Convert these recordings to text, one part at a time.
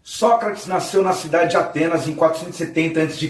Sócrates nasceu na cidade de Atenas em 470 a.C.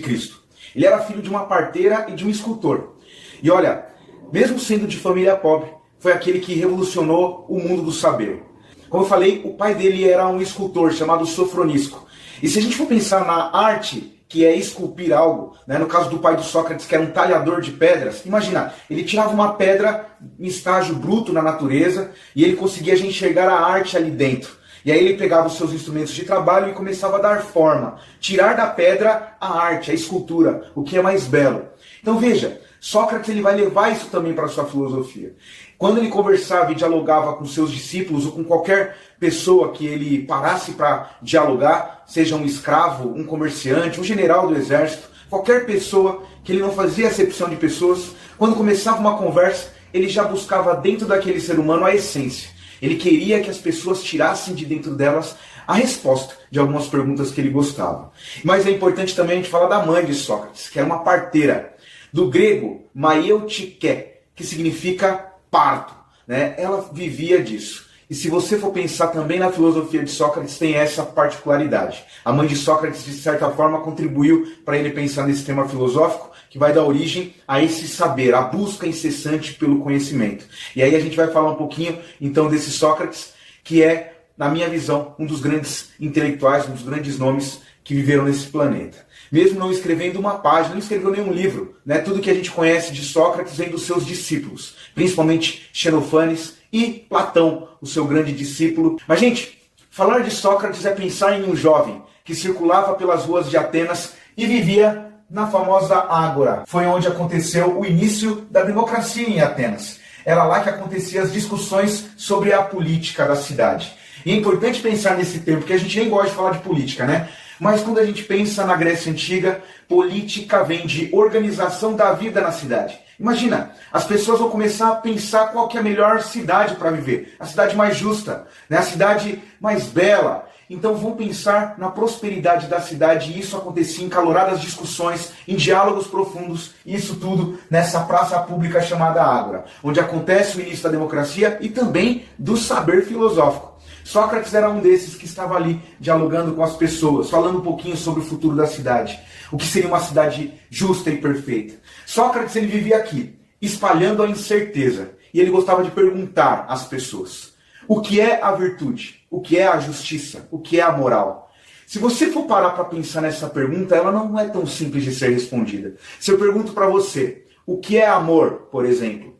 Ele era filho de uma parteira e de um escultor. E olha, mesmo sendo de família pobre, foi aquele que revolucionou o mundo do saber. Como eu falei, o pai dele era um escultor chamado Sofronisco. E se a gente for pensar na arte, que é esculpir algo, né? No caso do pai do Sócrates, que era um talhador de pedras, imagina, ele tirava uma pedra em estágio bruto na natureza e ele conseguia enxergar a arte ali dentro. E aí ele pegava os seus instrumentos de trabalho e começava a dar forma, tirar da pedra a arte, a escultura, o que é mais belo. Então veja, Sócrates ele vai levar isso também para a sua filosofia. Quando ele conversava e dialogava com seus discípulos ou com qualquer pessoa que ele parasse para dialogar, seja um escravo, um comerciante, um general do exército, qualquer pessoa que ele não fazia acepção de pessoas, quando começava uma conversa, ele já buscava dentro daquele ser humano a essência. Ele queria que as pessoas tirassem de dentro delas a resposta de algumas perguntas que ele gostava. Mas é importante também a gente falar da mãe de Sócrates, que era uma parteira. Do grego, maieutike, que significa parto, né? Ela vivia disso. E se você for pensar também na filosofia de Sócrates, tem essa particularidade. A mãe de Sócrates, de certa forma, contribuiu para ele pensar nesse tema filosófico, que vai dar origem a esse saber, a busca incessante pelo conhecimento. E aí a gente vai falar um pouquinho, então, desse Sócrates, que é, na minha visão, um dos grandes intelectuais, um dos grandes nomes que viveram nesse planeta. Mesmo não escrevendo uma página, não escreveu nenhum livro, né? Tudo que a gente conhece de Sócrates vem dos seus discípulos, principalmente Xenofanes e Platão, o seu grande discípulo. Mas, gente, falar de Sócrates é pensar em um jovem que circulava pelas ruas de Atenas e vivia na famosa Ágora. Foi onde aconteceu o início da democracia em Atenas. Era lá que aconteciam as discussões sobre a política da cidade. E é importante pensar nesse tempo, porque a gente nem gosta de falar de política, né? Mas quando a gente pensa na Grécia Antiga, política vem de organização da vida na cidade. Imagina, as pessoas vão começar a pensar qual que é a melhor cidade para viver. A cidade mais justa, né? A cidade mais bela. Então vão pensar na prosperidade da cidade e isso acontecia em caloradas discussões, em diálogos profundos, e isso tudo nessa praça pública chamada Ágora, onde acontece o início da democracia e também do saber filosófico. Sócrates era um desses que estava ali dialogando com as pessoas, falando um pouquinho sobre o futuro da cidade, o que seria uma cidade justa e perfeita. Sócrates ele vivia aqui, espalhando a incerteza, e ele gostava de perguntar às pessoas: o que é a virtude? O que é a justiça? O que é a moral? Se você for parar para pensar nessa pergunta, ela não é tão simples de ser respondida. Se eu pergunto para você, o que é amor, por exemplo?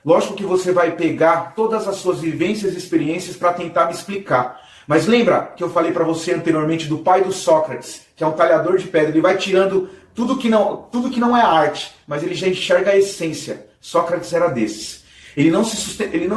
Lógico que você vai pegar todas as suas vivências e experiências para tentar me explicar. Mas lembra que eu falei para você anteriormente do pai do Sócrates, que é um talhador de pedra. Ele vai tirando tudo que não é arte, mas ele já enxerga a essência. Sócrates era desses. Ele não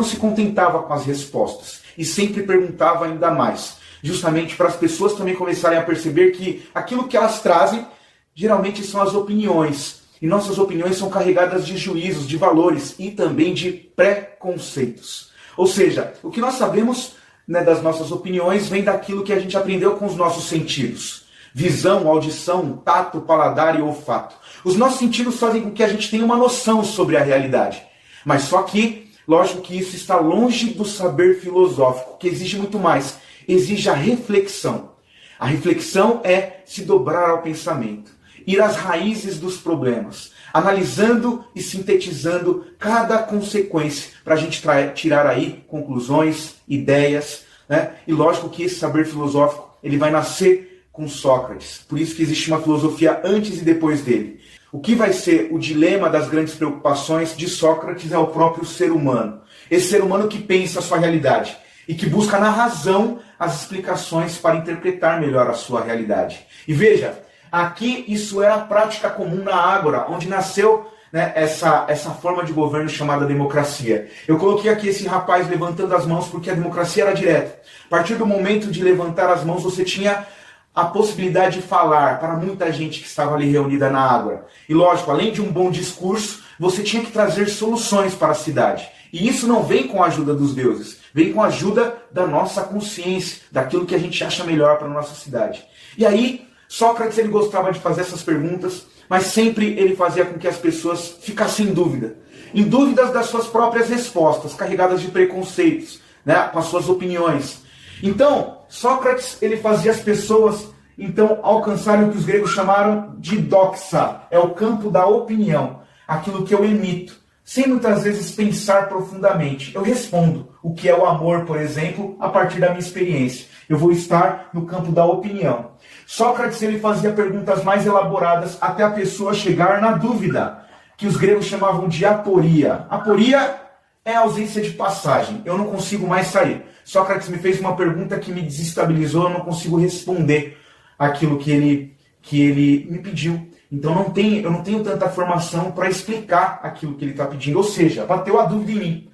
se contentava com as respostas e sempre perguntava ainda mais. Justamente para as pessoas também começarem a perceber que aquilo que elas trazem geralmente são as opiniões. E nossas opiniões são carregadas de juízos, de valores e também de preconceitos. Ou seja, o que nós sabemos, né, das nossas opiniões vem daquilo que a gente aprendeu com os nossos sentidos. Visão, audição, tato, paladar e olfato. Os nossos sentidos fazem com que a gente tenha uma noção sobre a realidade. Mas só que, lógico que isso está longe do saber filosófico, que exige muito mais. Exige a reflexão. A reflexão é se dobrar ao pensamento. Ir às raízes dos problemas, analisando e sintetizando cada consequência para a gente tirar aí conclusões, ideias, né? E lógico que esse saber filosófico ele vai nascer com Sócrates. Por isso que existe uma filosofia antes e depois dele. O que vai ser o dilema das grandes preocupações de Sócrates é o próprio ser humano. Esse ser humano que pensa a sua realidade e que busca na razão as explicações para interpretar melhor a sua realidade. E veja, aqui isso era a prática comum na Ágora, onde nasceu, né, essa forma de governo chamada democracia. Eu coloquei aqui esse rapaz levantando as mãos porque a democracia era direta. A partir do momento de levantar as mãos, você tinha a possibilidade de falar para muita gente que estava ali reunida na Ágora. E lógico, além de um bom discurso, você tinha que trazer soluções para a cidade. E isso não vem com a ajuda dos deuses, vem com a ajuda da nossa consciência, daquilo que a gente acha melhor para a nossa cidade. E aí, Sócrates ele gostava de fazer essas perguntas, mas sempre ele fazia com que as pessoas ficassem em dúvidas das suas próprias respostas, carregadas de preconceitos, né, com as suas opiniões. Então, Sócrates ele fazia as pessoas então alcançarem o que os gregos chamaram de doxa, é o campo da opinião, aquilo que eu emito, sem muitas vezes pensar profundamente. Eu respondo o que é o amor, por exemplo, a partir da minha experiência. Eu vou estar no campo da opinião. Sócrates ele fazia perguntas mais elaboradas até a pessoa chegar na dúvida, que os gregos chamavam de aporia. Aporia é a ausência de passagem. Eu não consigo mais sair. Sócrates me fez uma pergunta que me desestabilizou, eu não consigo responder aquilo que ele me pediu. Então eu não tenho tanta formação para explicar aquilo que ele está pedindo. Ou seja, bateu a dúvida em mim.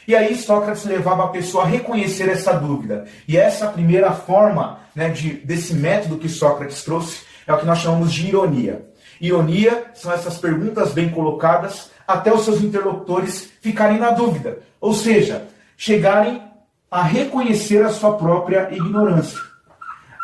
E aí Sócrates levava a pessoa a reconhecer essa dúvida. E essa primeira forma, né, desse método que Sócrates trouxe é o que nós chamamos de ironia. Ironia são essas perguntas bem colocadas até os seus interlocutores ficarem na dúvida. Ou seja, chegarem a reconhecer a sua própria ignorância.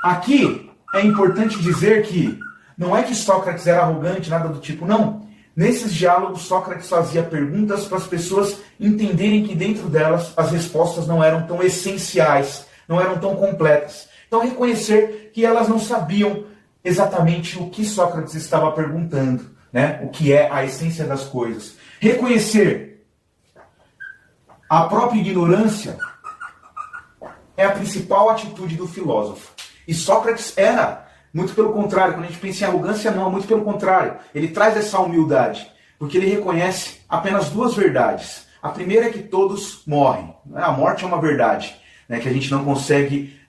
Aqui é importante dizer que não é que Sócrates era arrogante, nada do tipo, não. Nesses diálogos, Sócrates fazia perguntas para as pessoas entenderem que dentro delas as respostas não eram tão essenciais, não eram tão completas. Então, reconhecer que elas não sabiam exatamente o que Sócrates estava perguntando, né? O que é a essência das coisas. Reconhecer a própria ignorância é a principal atitude do filósofo. E Sócrates era, muito pelo contrário, quando a gente pensa em arrogância, não, muito pelo contrário. Ele traz essa humildade, porque ele reconhece apenas duas verdades. A primeira é que todos morrem. A morte é uma verdade, né, que a gente não consegue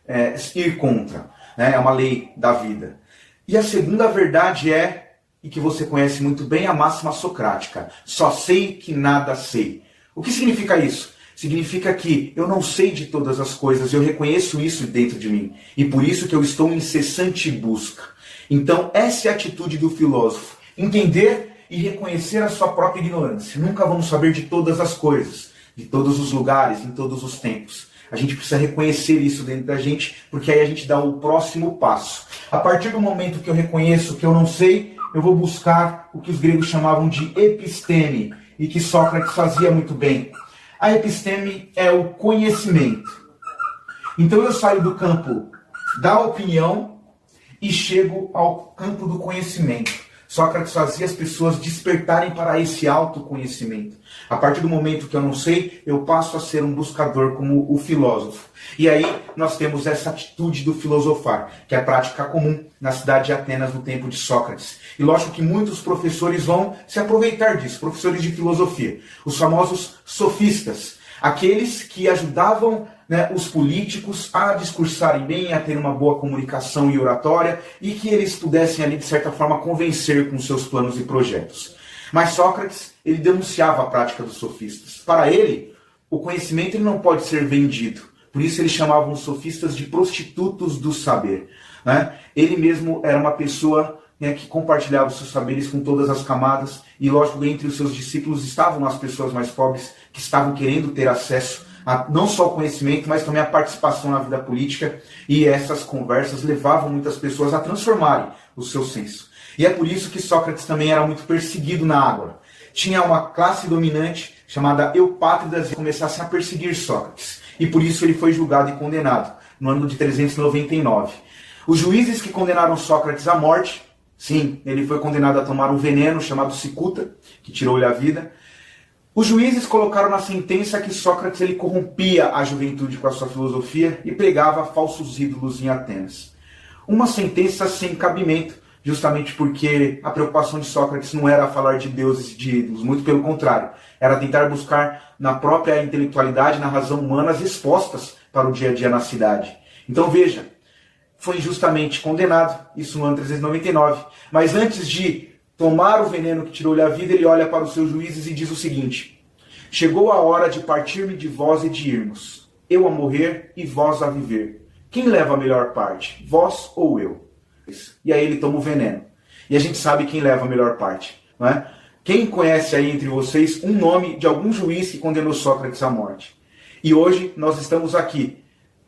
ir contra. Né, é uma lei da vida. E a segunda verdade é, e que você conhece muito bem, a máxima socrática. Só sei que nada sei. O que significa isso? Significa que eu não sei de todas as coisas, eu reconheço isso dentro de mim. E por isso que eu estou em incessante busca. Então, essa é a atitude do filósofo. Entender e reconhecer a sua própria ignorância. Nunca vamos saber de todas as coisas, de todos os lugares, em todos os tempos. A gente precisa reconhecer isso dentro da gente, porque aí a gente dá o próximo passo. A partir do momento que eu reconheço que eu não sei, eu vou buscar o que os gregos chamavam de episteme, e que Sócrates fazia muito bem. A episteme é o conhecimento. Então eu saio do campo da opinião e chego ao campo do conhecimento. Sócrates fazia as pessoas despertarem para esse autoconhecimento. A partir do momento que eu não sei, eu passo a ser um buscador como o filósofo. E aí nós temos essa atitude do filosofar, que é a prática comum na cidade de Atenas no tempo de Sócrates. E lógico que muitos professores vão se aproveitar disso, professores de filosofia. Os famosos sofistas, aqueles que ajudavam, né, os políticos a discursarem bem, a ter uma boa comunicação e oratória, e que eles pudessem ali, de certa forma, convencer com seus planos e projetos. Mas Sócrates, ele denunciava a prática dos sofistas. Para ele, o conhecimento ele não pode ser vendido. Por isso ele chamava os sofistas de prostitutos do saber. Né? Ele mesmo era uma pessoa, né, que compartilhava os seus saberes com todas as camadas, e lógico, entre os seus discípulos estavam as pessoas mais pobres, que estavam querendo ter acesso não só ao conhecimento, mas também à participação na vida política, e essas conversas levavam muitas pessoas a transformarem o seu senso. E é por isso que Sócrates também era muito perseguido na Ágora. Tinha uma classe dominante chamada Eupátridas que começasse a perseguir Sócrates, e por isso ele foi julgado e condenado, no ano de 399. Os juízes que condenaram Sócrates à morte, sim, ele foi condenado a tomar um veneno chamado cicuta, que tirou-lhe a vida. Os juízes colocaram na sentença que Sócrates ele corrompia a juventude com a sua filosofia e pregava falsos ídolos em Atenas. Uma sentença sem cabimento, justamente porque a preocupação de Sócrates não era falar de deuses e de ídolos, muito pelo contrário, era tentar buscar na própria intelectualidade, na razão humana, as respostas para o dia a dia na cidade. Então veja, foi injustamente condenado, isso no ano 399, mas antes de tomar o veneno que tirou-lhe a vida, ele olha para os seus juízes e diz o seguinte: chegou a hora de partir-me de vós e de irmos, eu a morrer e vós a viver. Quem leva a melhor parte, vós ou eu? E aí ele toma o veneno. E a gente sabe quem leva a melhor parte, não é? Quem conhece aí entre vocês um nome de algum juiz que condenou Sócrates à morte? E hoje nós estamos aqui,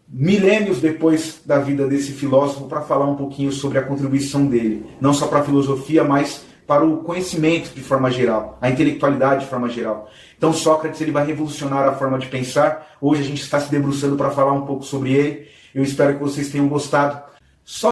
milênios depois da vida desse filósofo, para falar um pouquinho sobre a contribuição dele, não só para a filosofia, mas para o conhecimento de forma geral, a intelectualidade de forma geral. Então Sócrates ele vai revolucionar a forma de pensar. Hoje a gente está se debruçando para falar um pouco sobre ele. Eu espero que vocês tenham gostado. Só